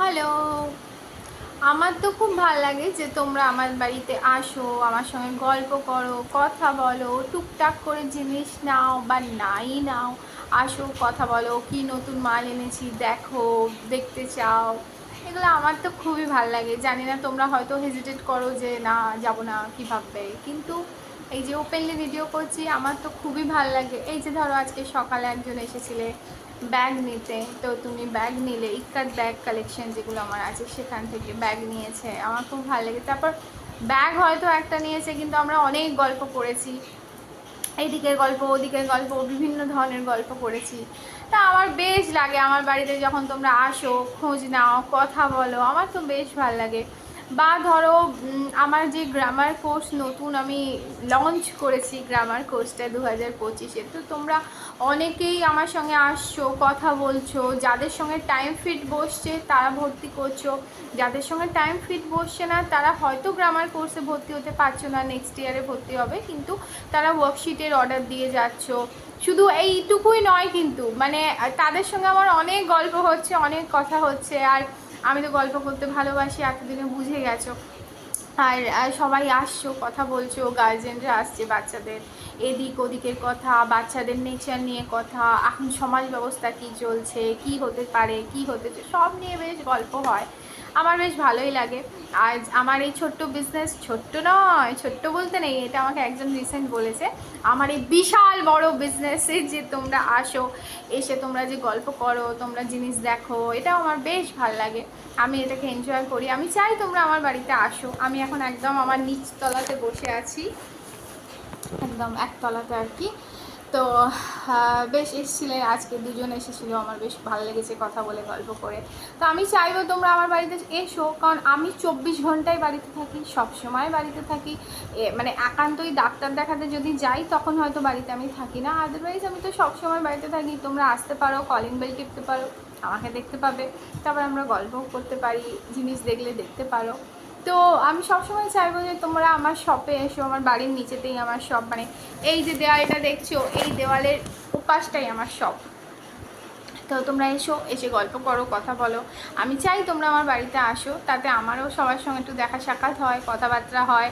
Hello. আমার তো খুব ভালো লাগে যে তোমরা আমার বাড়িতে আসো, আমার সঙ্গে গল্প করো, কথা বলো, টুকটাক করে জিনিস নাও বা নাই নাও, আসো কথা বলো, কি নতুন মাল এনেছি দেখো, দেখতে চাও। এগুলো আমার তো খুবই ভালো লাগে। জানি না তোমরা হয়তো হেজিটেট করো যে না যাব না, কী ভাববে, কিন্তু এই যে ওপেনলি ভিডিও করছি আমার তো খুবই ভালো লাগে। এই যে ধরো আজকে সকালে একজন এসেছিলে ব্যাগ নিতে, তো তুমি ব্যাগ নিলে, ইক্কাত ব্যাগ কালেকশন যেগুলো আমার আছে সেখান থেকে ব্যাগ নিয়েছে, আমার খুব ভালো লাগে। তারপর ব্যাগ হয়তো একটা নিয়েছে কিন্তু আমরা অনেক গল্প করেছি, এইদিকের গল্প ওদিকের গল্প বিভিন্ন ধরনের গল্প করেছি। তা আমার বেশ লাগে আমার বাড়িতে যখন তোমরা আসো, খোঁজ নাও, কথা বলো, আমার তো বেশ ভালো লাগে। বা ধরো আমার যে গ্রামার কোর্স নতুন আমি লঞ্চ করেছি, গ্রামার কোর্সটা 2025-এ, তো তোমরা অনেকেই আমার সঙ্গে আসছো, কথা বলছো, যাদের সঙ্গে টাইম ফিট বসছে তারা ভর্তি করছো, যাদের সঙ্গে টাইম ফিট বসছে না তারা হয়তো গ্রামার কোর্সে ভর্তি হতে পারছো না, নেক্সট ইয়ারে ভর্তি হবে, কিন্তু তারা ওয়ার্কশিটের অর্ডার দিয়ে যাচ্ছ। শুধু এইটুকুই নয় কিন্তু, মানে তাদের সঙ্গে আমার অনেক গল্প হচ্ছে, অনেক কথা হচ্ছে। আর আমি তো গল্প করতে ভালোবাসি, এতদিনে বুঝে গেছো। আর সবাই আসছো, কথা বলছো, গার্জেনরা আসছে, বাচ্চাদের এদিক ওদিকের কথা, বাচ্চাদের নেচার নিয়ে কথা, এখন সমাজ ব্যবস্থা কী চলছে, কি হতে পারে, কি হতে, সব নিয়ে বেশ গল্প হয়। আমার বেশ ভালোই লাগে। আর আমার এই ছোট্ট বিজনেস, ছোট্ট নয়, ছোট্ট বলতে নেই, এটা আমাকে একজন রিসেন্ট বলেছে, আমার এই বিশাল বড় বিজনেসে যে তোমরা আসো, এসে তোমরা যে গল্প করো, তোমরা জিনিস দেখো, এটাও আমার বেশ ভালো লাগে। আমি এটাকে এনজয় করি, আমি চাই তোমরা আমার বাড়িতে আসো। আমি এখন একদম আমার নিচতলাতে বসে আছি, একদম একতলাতে আর কি। তো বেশ এসেছিলেন আজকে, দুজন এসেছিলো, আমার বেশ ভালো লেগেছে কথা বলে, গল্প করে। তো আমি চাইবো তোমরা আমার বাড়িতে এসো, কারণ আমি 24 ঘন্টাই বাড়িতে থাকি, সব সময় বাড়িতে থাকি। মানে একান্তই ডাক্তার দেখাতে যদি যাই তখন হয়তো বাড়িতে আমি থাকি না, আদারওয়াইজ আমি তো সব সময় বাড়িতে থাকি। তোমরা আসতে পারো, কলিং বেল টিপতে পারো, আমাকে দেখতে পাবে, তারপর আমরা গল্পও করতে পারি, জিনিস দেখলে দেখতে পারো। তো আমি সবসময় চাইবো যে তোমরা আমার শপে এসো, আমার বাড়ির নিচেতেই আমার শপ, মানে এই যে দেওয়ালটা দেখছো, এই দেওয়ালের ওপাশটাই আমার শপ। তো তোমরা এসো, এসে গল্প করো, কথা বলো। আমি চাই তোমরা আমার বাড়িতে আসো, তাতে আমারও সবার সঙ্গে একটু দেখা সাক্ষাৎ হয়, কথাবার্তা হয়,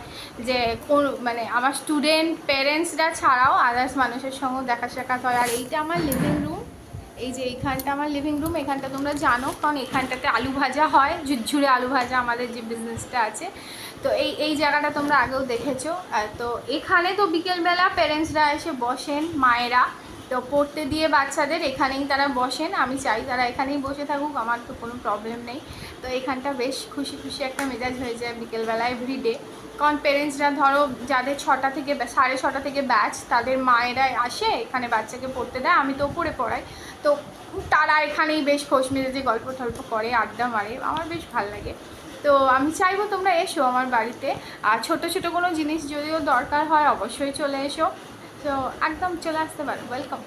যে কোন মানে আমার স্টুডেন্ট প্যারেন্টসরা ছাড়াও আদার্স মানুষের সঙ্গেও দেখা সাক্ষাৎ হয়। আর এইটা আমার লিভিং রুম, এই যে এইখানটা আমার লিভিং রুম, এখানটা তোমরা জানো, কারণ এখানটাতে আলু ভাজা হয়, ঝুরঝুরে আলু ভাজা আমাদের যে বিজনেসটা আছে। তো এই জায়গাটা তোমরা আগেও দেখেছো। তো এখানে তো বিকেলবেলা প্যারেন্টসরা এসে বসেন, মায়েরা, তো পড়তে দিয়ে বাচ্চাদের এখানেই তারা বসেন। আমি চাই তারা এখানেই বসে থাকুক, আমার তো কোনো প্রবলেম নেই। তো এখানটা বেশ খুশি খুশি একটা মেজাজ হয়ে যায় বিকেলবেলা এভরিডে, কারণ প্যারেন্টসরা ধরো যাদের 6টা থেকে 6:30 থেকে ব্যাচ, তাদের মায়েরা আসে এখানে বাচ্চাকে পড়তে দেয়, আমি তো ওপরে পড়াই, তো তারা এখানেই বেশ খোশ মেজাজে গল্প টল্প করে, আড্ডা মারে, আমার বেশ ভালো লাগে। তো আমি চাইবো তোমরা এসো আমার বাড়িতে। আর ছোটো ছোটো কোনো জিনিস যদিও দরকার হয় অবশ্যই চলে এসো, তো একদম চলে আসতে পারো, ওয়েলকাম।